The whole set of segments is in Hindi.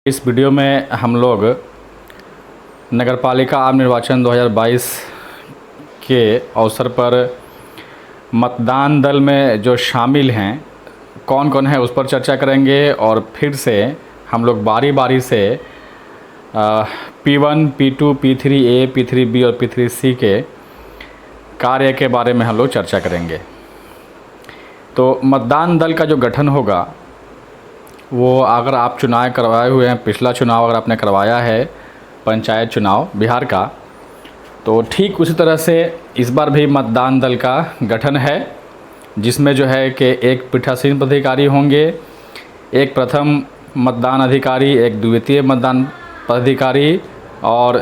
इस वीडियो में हम लोग नगरपालिका आम निर्वाचन 2022 के अवसर पर मतदान दल में जो शामिल हैं कौन कौन है उस पर चर्चा करेंगे और फिर से हम लोग बारी बारी से P1, P2, P3A, P3B और P3C के कार्य के बारे में हम लोग चर्चा करेंगे। तो मतदान दल का जो गठन होगा वो अगर आप चुनाव करवाए हुए हैं, पिछला चुनाव अगर आपने करवाया है पंचायत चुनाव बिहार का, तो ठीक उसी तरह से इस बार भी मतदान दल का गठन है, जिसमें जो है कि एक पीठासीन पदाधिकारी होंगे, एक प्रथम मतदान अधिकारी, एक द्वितीय मतदान पदाधिकारी और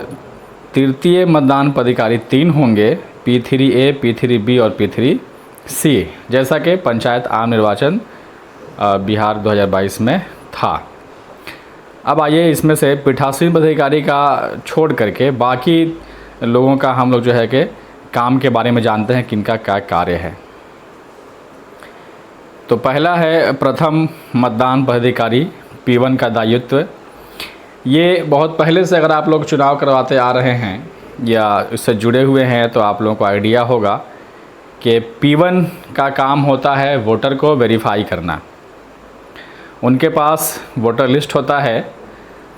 तृतीय मतदान पदाधिकारी 3 होंगे, P3A, P3B और P3C, जैसा कि पंचायत आम निर्वाचन बिहार 2022 में था। अब आइए इसमें से पीठासीन पदाधिकारी का छोड़ करके बाकी लोगों का हम लोग जो है कि काम के बारे में जानते हैं, किनका क्या कार्य है। तो पहला है प्रथम मतदान पदाधिकारी, P1 का दायित्व। ये बहुत पहले से अगर आप लोग चुनाव करवाते आ रहे हैं या इससे जुड़े हुए हैं तो आप लोगों को आइडिया होगा कि P1 का काम होता है वोटर को वेरीफाई करना। उनके पास वोटर लिस्ट होता है,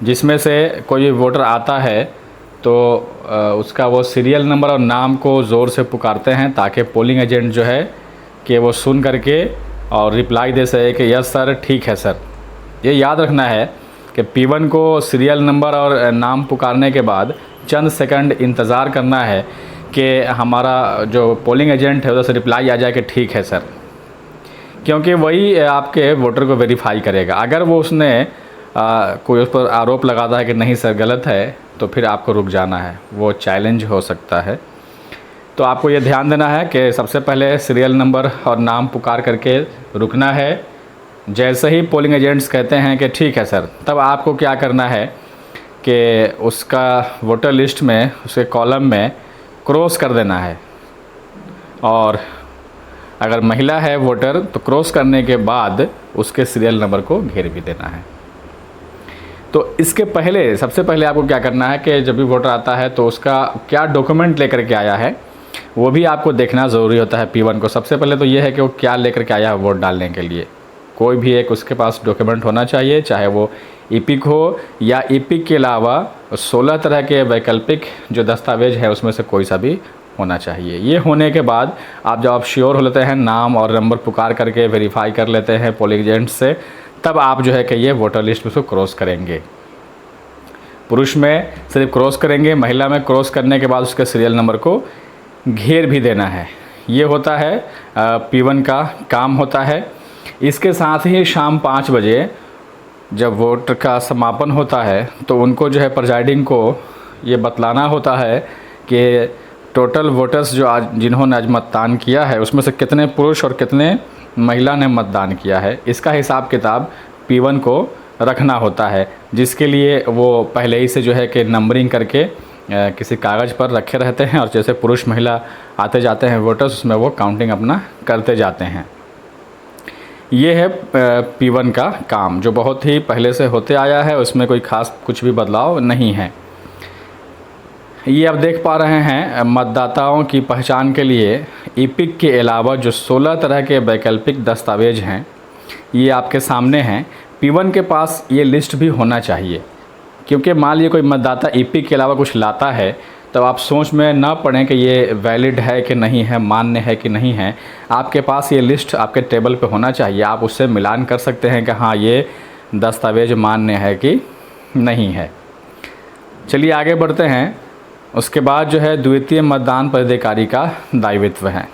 जिसमें से कोई वोटर आता है तो उसका वो सीरियल नंबर और नाम को ज़ोर से पुकारते हैं ताकि पोलिंग एजेंट जो है कि वो सुन करके और रिप्लाई दे सके कि यस सर, ठीक है सर। ये याद रखना है कि P1 को सीरियल नंबर और नाम पुकारने के बाद चंद सेकंड इंतज़ार करना है कि हमारा जो पोलिंग एजेंट है उधर से रिप्लाई आ जाए कि ठीक है सर, क्योंकि वही आपके वोटर को वेरीफाई करेगा। अगर वो उसने कोई उस पर आरोप लगाता है कि नहीं सर गलत है, तो फिर आपको रुक जाना है, वो चैलेंज हो सकता है। तो आपको ये ध्यान देना है कि सबसे पहले सीरियल नंबर और नाम पुकार करके रुकना है। जैसे ही पोलिंग एजेंट्स कहते हैं कि ठीक है सर, तब आपको क्या करना है कि उसका वोटर लिस्ट में उसके कॉलम में क्रॉस कर देना है, और अगर महिला है वोटर तो क्रॉस करने के बाद उसके सीरियल नंबर को घेर भी देना है। तो इसके पहले सबसे पहले आपको क्या करना है कि जब भी वोटर आता है तो उसका क्या डॉक्यूमेंट लेकर के आया है वो भी आपको देखना ज़रूरी होता है। P1 को सबसे पहले तो ये है कि वो क्या लेकर के आया है वोट डालने के लिए। कोई भी एक उसके पास डॉक्यूमेंट होना चाहिए, चाहे वो ईपिक हो या ईपिक के अलावा 16 तरह के वैकल्पिक जो दस्तावेज है उसमें से कोई सा भी होना चाहिए। ये होने के बाद आप जब आप श्योर हो लेते हैं, नाम और नंबर पुकार करके वेरीफाई कर लेते हैं पोलिंग एजेंट से, तब आप जो है कि ये वोटर लिस्ट में उसको क्रॉस करेंगे। पुरुष में सिर्फ क्रॉस करेंगे, महिला में क्रॉस करने के बाद उसके सीरियल नंबर को घेर भी देना है। ये होता है P1 का काम होता है। इसके साथ ही शाम 5 बजे जब वोट का समापन होता है तो उनको जो है प्रिजाइडिंग को ये बतलाना होता है कि टोटल वोटर्स जो आज जिन्होंने आज मतदान किया है उसमें से कितने पुरुष और कितने महिला ने मतदान किया है। इसका हिसाब किताब P1 को रखना होता है, जिसके लिए वो पहले ही से जो है कि नंबरिंग करके किसी कागज़ पर रखे रहते हैं, और जैसे पुरुष महिला आते जाते हैं वोटर्स उसमें वो काउंटिंग अपना करते जाते हैं। ये है P1 का काम, जो बहुत ही पहले से होते आया है, उसमें कोई ख़ास कुछ भी बदलाव नहीं है। ये आप देख पा रहे हैं मतदाताओं की पहचान के लिए ईपिक के अलावा जो 16 तरह के वैकल्पिक दस्तावेज हैं ये आपके सामने हैं। P1 के पास ये लिस्ट भी होना चाहिए, क्योंकि मान लीजिए कोई मतदाता ईपिक के अलावा कुछ लाता है तो आप सोच में ना पड़ें कि ये वैलिड है कि नहीं है, मान्य है कि नहीं है। आपके पास ये लिस्ट आपके टेबल पे होना चाहिए, आप उससे मिलान कर सकते हैं कि हाँ ये दस्तावेज मान्य है कि नहीं है। चलिए आगे बढ़ते हैं। उसके बाद जो है द्वितीय मतदान पदाधिकारी का दायित्व है।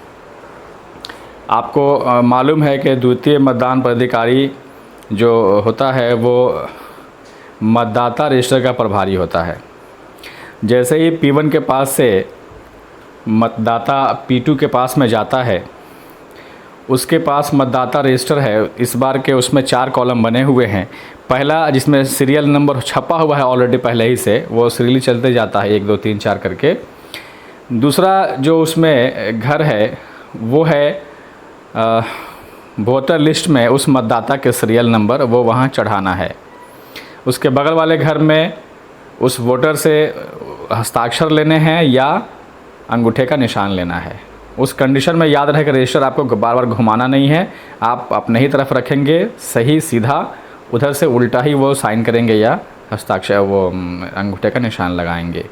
आपको मालूम है कि द्वितीय मतदान पदाधिकारी जो होता है वो मतदाता रजिस्टर का प्रभारी होता है। जैसे ही P1 के पास से मतदाता P2 के पास में जाता है, उसके पास मतदाता रजिस्टर है। इस बार के उसमें 4 कॉलम बने हुए हैं। पहला जिसमें सीरियल नंबर छपा हुआ है ऑलरेडी पहले ही से, वो सीरियली चलते जाता है 1 2 3 4 करके। दूसरा जो उसमें घर है वो है वोटर लिस्ट में उस मतदाता के सीरियल नंबर वो वहाँ चढ़ाना है। उसके बगल वाले घर में उस वोटर से हस्ताक्षर लेने हैं या अंगूठे का निशान लेना है। उस कंडीशन में याद रहे कि रजिस्टर आपको बार बार घुमाना नहीं है, आप अपने ही तरफ रखेंगे, सही सीधा, उधर से उल्टा ही वो साइन करेंगे या हस्ताक्षर वो अंगूठे का निशान लगाएंगे।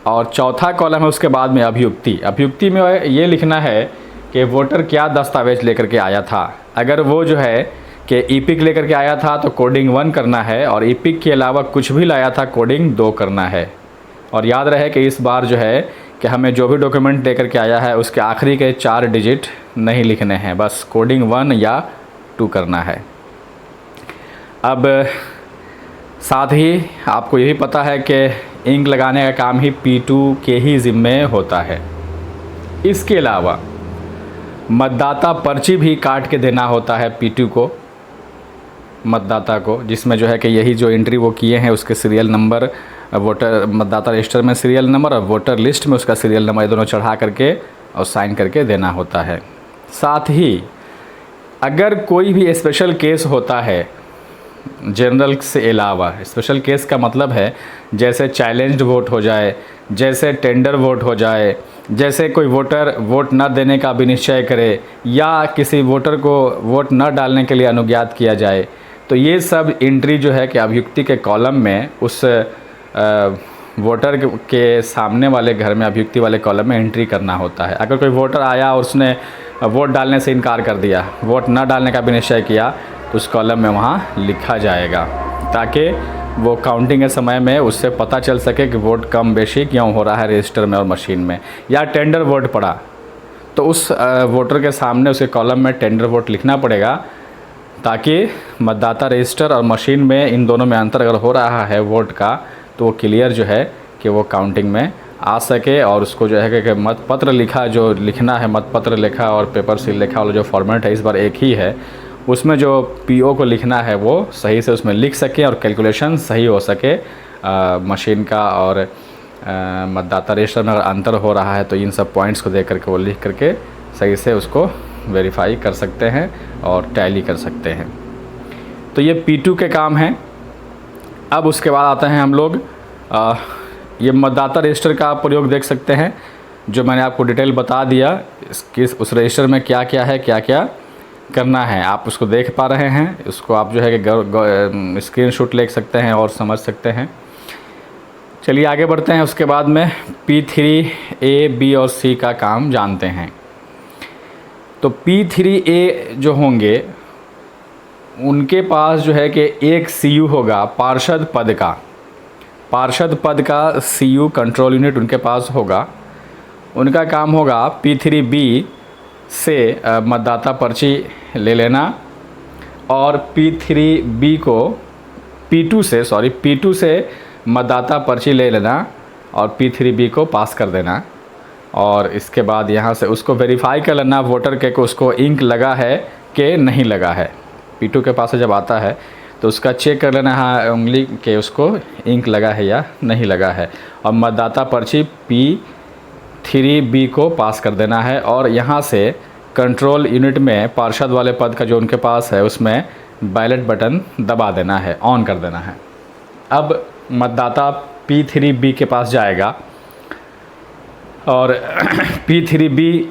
और चौथा कॉलम है उसके बाद में अभियुक्ति। अभियुक्ति में ये लिखना है कि वोटर क्या दस्तावेज लेकर के आया था। अगर वो जो है कि ईपिक लेकर के आया था तो कोडिंग 1 करना है, और ईपिक के अलावा कुछ भी लाया था कोडिंग 2 करना है। और याद रहे कि इस बार जो है कि हमें जो भी डॉक्यूमेंट लेकर के आया है उसके आखिरी के 4 डिजिट नहीं लिखने हैं, बस कोडिंग 1 या 2 करना है। अब साथ ही आपको यही पता है कि इंक लगाने का काम ही P2 के ही ज़िम्मे होता है। इसके अलावा मतदाता पर्ची भी काट के देना होता है P2 को, मतदाता को, जिसमें जो है कि यही जो एंट्री वो किए हैं उसके सीरियल नंबर, वोटर मतदाता रजिस्टर में सीरियल नंबर और वोटर लिस्ट में उसका सीरियल नंबर, ये दोनों चढ़ा करके और साइन करके देना होता है। साथ ही अगर कोई भी स्पेशल केस होता है जनरल से अलावा, स्पेशल केस का मतलब है जैसे चैलेंज्ड वोट हो जाए, जैसे टेंडर वोट हो जाए, जैसे कोई वोटर वोट न देने का विनिश्चय करे या किसी वोटर को वोट न डालने के लिए अनुज्ञात किया जाए, तो ये सब एंट्री जो है कि अभियुक्ति के कॉलम में उस वोटर के सामने वाले घर में अभियुक्ति वाले कॉलम में एंट्री करना होता है। अगर कोई वोटर आया और उसने वोट डालने से इनकार कर दिया, वोट न डालने का भी निश्चय किया, तो उस कॉलम में वहाँ लिखा जाएगा, ताकि वो काउंटिंग के समय में उससे पता चल सके कि वोट कम बेशी क्यों हो रहा है रजिस्टर में और मशीन में। या टेंडर वोट पड़ा तो उस वोटर के सामने उसके कॉलम में टेंडर वोट लिखना पड़ेगा, ताकि मतदाता रजिस्टर और मशीन में इन दोनों में अंतर अगर हो रहा है वोट का, तो वो क्लियर जो है कि वो काउंटिंग में आ सके। और उसको जो है कि मतपत्र लिखा, जो लिखना है मतपत्र लिखा और पेपर सील लिखा वाला जो फॉर्मेट है इस बार एक ही है, उसमें जो पीओ को लिखना है वो सही से उसमें लिख सके और कैलकुलेशन सही हो सके मशीन का। और मतदाता रजिस्टर में अगर अंतर हो रहा है तो इन सब पॉइंट्स को देख करके वो लिख करके सही से उसको वेरीफाई कर सकते हैं और टैली कर सकते हैं। तो ये P2 के काम हैं। अब उसके बाद आते हैं हम लोग ये मतदाता रजिस्टर का आप प्रयोग देख सकते हैं, जो मैंने आपको डिटेल बता दिया इसकी, उस रजिस्टर में क्या क्या है, क्या क्या करना है, आप उसको देख पा रहे हैं। उसको आप जो है कि स्क्रीनशॉट ले सकते हैं और समझ सकते हैं। चलिए आगे बढ़ते हैं। उसके बाद में P3A, B और C का काम जानते हैं। तो P3A जो होंगे उनके पास जो है कि एक CU होगा पार्षद पद का, पार्षद पद का CU कंट्रोल यूनिट उनके पास होगा। उनका काम होगा P3B से मतदाता पर्ची ले लेना और P3B को P2 से मतदाता पर्ची ले लेना और P3B को पास कर देना। और इसके बाद यहाँ से उसको वेरीफाई कर लेना वोटर के को उसको इंक लगा है कि नहीं लगा है। P2 के पास से जब आता है तो उसका चेक कर लेना है उंगली के उसको इंक लगा है या नहीं लगा है, और मतदाता पर्ची P3B को पास कर देना है। और यहाँ से कंट्रोल यूनिट में पार्षद वाले पद का जो उनके पास है उसमें बैलेट बटन दबा देना है, ऑन कर देना है। अब मतदाता P3B के पास जाएगा और P3B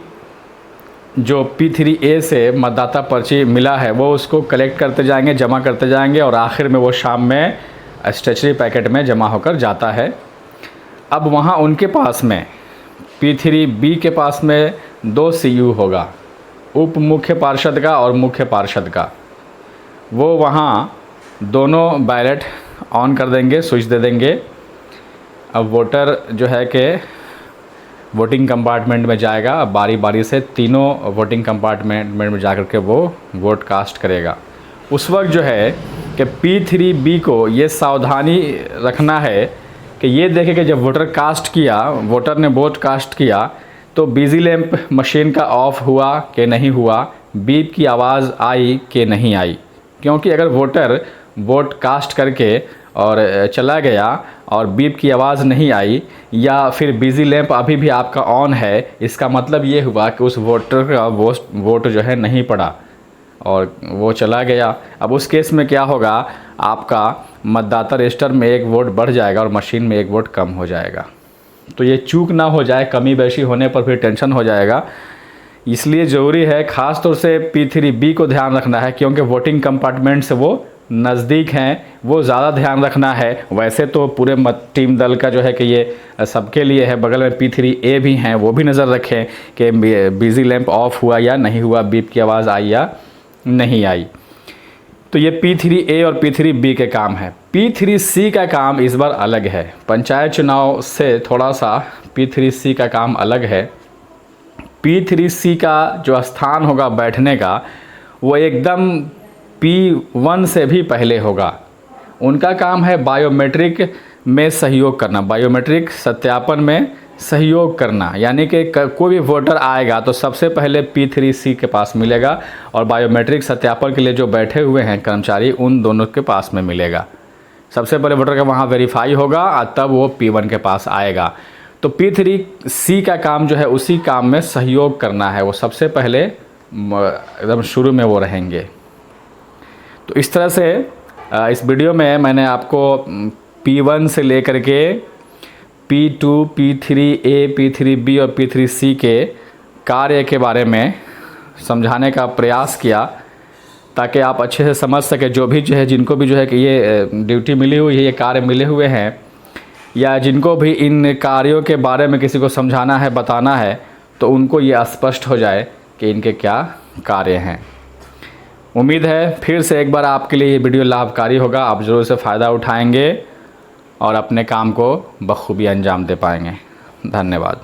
जो P3A से मतदाता पर्ची मिला है वो उसको कलेक्ट करते जाएंगे, जमा करते जाएंगे और आखिर में वो शाम में स्टेशनरी पैकेट में जमा होकर जाता है। अब वहाँ उनके पास में P3B के पास में 2 CU होगा, उप मुख्य पार्षद का और मुख्य पार्षद का। वो वहाँ दोनों बैलेट ऑन कर देंगे, स्विच दे देंगे। अब वोटर जो है कि वोटिंग कंपार्टमेंट में जाएगा, बारी बारी से तीनों वोटिंग कंपार्टमेंट में जा कर के वो वोट कास्ट करेगा। उस वक्त जो है कि P3B को ये सावधानी रखना है कि ये देखे कि जब वोटर ने वोट कास्ट किया तो बिजी लैंप मशीन का ऑफ हुआ कि नहीं हुआ, बीप की आवाज़ आई कि नहीं आई। क्योंकि अगर वोटर वोट कास्ट करके और चला गया और बीप की आवाज़ नहीं आई या फिर बिजी लैंप अभी भी आपका ऑन है, इसका मतलब ये हुआ कि उस वोटर का वोट जो है नहीं पड़ा, और वो चला गया। अब उस केस में क्या होगा, आपका मतदाता रजिस्टर में 1 वोट बढ़ जाएगा और मशीन में 1 वोट कम हो जाएगा। तो ये चूक ना हो जाए, कमी बेशी होने पर फिर टेंशन हो जाएगा। इसलिए ज़रूरी है ख़ास तौर से P3B को ध्यान रखना है, क्योंकि वोटिंग कंपार्टमेंट से वो नज़दीक हैं, वो ज़्यादा ध्यान रखना है। वैसे तो पूरे टीम दल का जो है कि ये सबके लिए है। बगल में P3A भी हैं, वो भी नज़र रखें कि बिज़ी लैंप ऑफ हुआ या नहीं हुआ, बीप की आवाज़ आई या नहीं आई। तो ये P3A और P3B के काम है। P3C का काम इस बार अलग है, पंचायत चुनाव से थोड़ा सा P3C का काम अलग है। P3C का जो स्थान होगा बैठने का, वो एकदम P1 से भी पहले होगा। उनका काम है बायोमेट्रिक में सहयोग करना, बायोमेट्रिक सत्यापन में सहयोग करना। यानी कि कोई भी वोटर आएगा तो सबसे पहले P3C के पास मिलेगा और बायोमेट्रिक सत्यापन के लिए जो बैठे हुए हैं कर्मचारी, उन दोनों के पास में मिलेगा। सबसे पहले वोटर का वहाँ वेरीफाई होगा और तब वो P1 के पास आएगा। तो P3C का काम जो है उसी काम में सहयोग करना है, वो सबसे पहले एकदम शुरू में वो रहेंगे। तो इस तरह से इस वीडियो में मैंने आपको P1 से लेकर के P2, P3A, P3B और P3C के कार्य के बारे में समझाने का प्रयास किया, ताकि आप अच्छे से समझ सकें। जो भी जो है, जिनको भी जो है कि ये ड्यूटी मिली हुई है, ये कार्य मिले हुए हैं, या जिनको भी इन कार्यों के बारे में किसी को समझाना है, बताना है, तो उनको ये स्पष्ट हो जाए कि इनके क्या कार्य हैं। उम्मीद है फिर से एक बार आपके लिए ये वीडियो लाभकारी होगा, आप ज़रूर से फ़ायदा उठाएंगे और अपने काम को बखूबी अंजाम दे पाएंगे। धन्यवाद।